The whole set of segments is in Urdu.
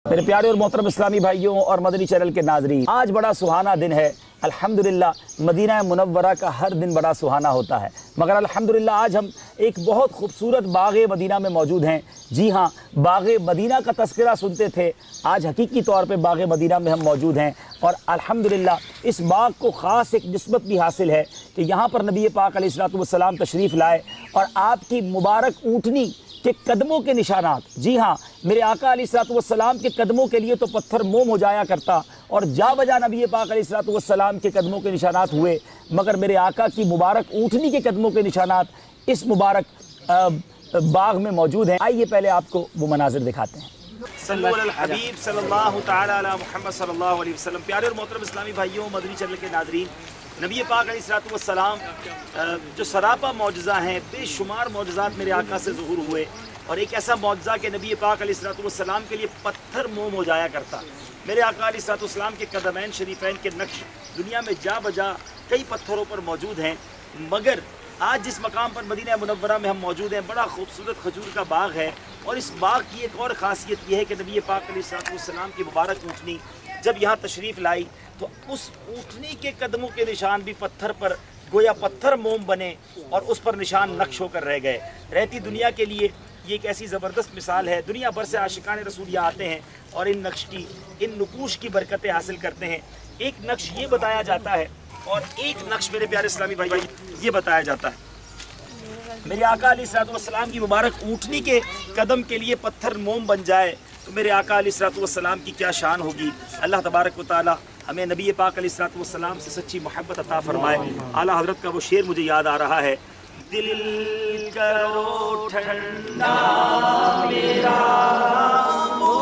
میرے پیارے اور محترم اسلامی بھائیوں اور مدنی چینل کے ناظرین، آج بڑا سہانا دن ہے۔ الحمدللہ مدینہ منورہ کا ہر دن بڑا سہانا ہوتا ہے، مگر الحمدللہ آج ہم ایک بہت خوبصورت باغ مدینہ میں موجود ہیں۔ جی ہاں، باغ مدینہ کا تذکرہ سنتے تھے، آج حقیقی طور پہ باغ مدینہ میں ہم موجود ہیں، اور الحمدللہ اس باغ کو خاص ایک نسبت بھی حاصل ہے کہ یہاں پر نبی پاک علیہ السلام تشریف لائے اور آپ کی مبارک اونٹنی کے قدموں کے نشانات، جی ہاں، میرے آقا علیہ السلام کے قدموں کے لیے تو پتھر موم ہو جایا کرتا، اور جا بجا نبی پاک علیہ السلام کے قدموں کے نشانات ہوئے، مگر میرے آقا کی مبارک اونٹنی کے قدموں کے نشانات اس مبارک باغ میں موجود ہیں۔ آئیے پہلے آپ کو وہ مناظر دکھاتے ہیں۔ صلو علی الحبیب صلی اللہ تعالی علی محمد صلی اللہ علیہ وسلم۔ پیارے اور محترم اسلامی بھائیوں، مدنی چینل کے ناظرین، نبی پاک علیہ السلام جو سراپا معجزہ ہیں، بے شمار معجزات میرے آقا سے ظہور ہوئے، اور ایک ایسا معجزہ کہ نبی پاک علیہ السلام کے لیے پتھر موم ہو جایا کرتا۔ میرے آقا علیہ السلام کے قدمین شریفین کے نقش دنیا میں جا بجا کئی پتھروں پر موجود ہیں، مگر آج جس مقام پر مدینہ منورہ میں ہم موجود ہیں، بڑا خوبصورت کھجور کا باغ ہے، اور اس باغ کی ایک اور خاصیت یہ ہے کہ نبی پاک علیہ السلام کی مبارک اونٹنی جب یہاں تشریف لائی تو اس اونٹنی کے قدموں کے نشان بھی پتھر پر گویا پتھر موم بنے اور اس پر نشان نقش ہو کر رہ گئے۔ رہتی دنیا کے لیے یہ ایک ایسی زبردست مثال ہے، دنیا بھر سے عاشقان رسول یہاں آتے ہیں اور ان نقوش کی برکتیں حاصل کرتے ہیں۔ ایک نقش یہ بتایا جاتا ہے، اور ایک نقش میرے پیارے اسلامی بھائی یہ بتایا جاتا ہے، میرے آقا علیہ السلام کی مبارک اونٹنی کے قدم کے لیے پتھر موم بن جائے تو میرے آقا علیہ السلام کی کیا شان ہوگی۔ اللہ تبارک و تعالی ہمیں نبی پاک علیہ السلام سے سچی محبت عطا فرمائے۔ اعلیٰ حضرت کا وہ شعر مجھے یاد آ رہا ہے، دل کرو ٹھنڈا میرا وہ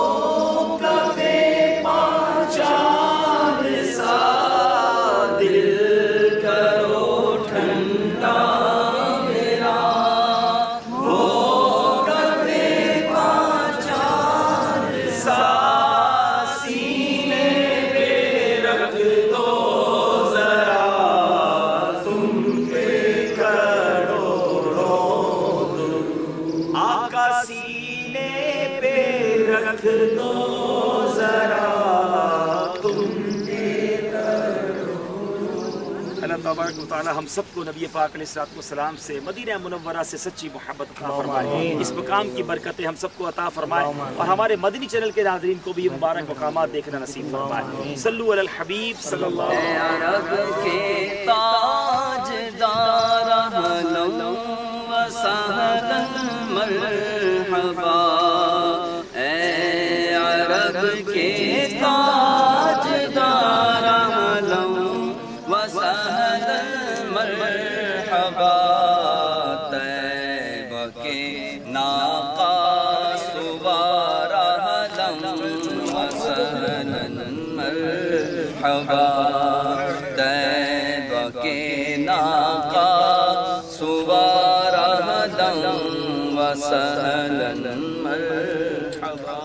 کفے پہچان سا، دل کرو ٹھنڈا میرا وہ کفے پہچان سا، سینے پہ رکھ دو ذرا تم پہ کروڑوں درود، آقا سینے پہ رکھ دو ذرا تم پہ کروڑوں۔ اللہ تبارک و تعالی ہم سب کو نبی پاک علیہ السلام سے، مدینہ منورہ سے سچی محبت عطا فرمائے، اس مقام کی برکتیں ہم سب کو عطا فرمائے، اور ہمارے مدنی چینل کے ناظرین کو بھی یہ مبارک مقامات دیکھنا نصیب فرمائے۔ صلو علی الحبیب صلی اللہ علیہ عرب کے تاجدار اہلا و سہلا مرحبا، اے عرب کے تاجدار اہلا و سہلا مرحبا، طیبہ کے ناقہ سوار اہلا و سہلا مرحبا، طیبہ کے ناقہ سوار اہلا و سہلا مرحبا۔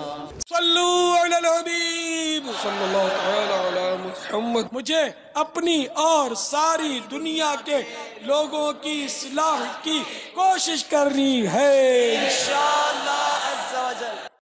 صلو علی الحبیب صلی اللہ تعالی علی محمد۔ مجھے اپنی اور ساری دنیا کے لوگوں کی اصلاح کی کوشش کرنی ہے انشاءاللہ۔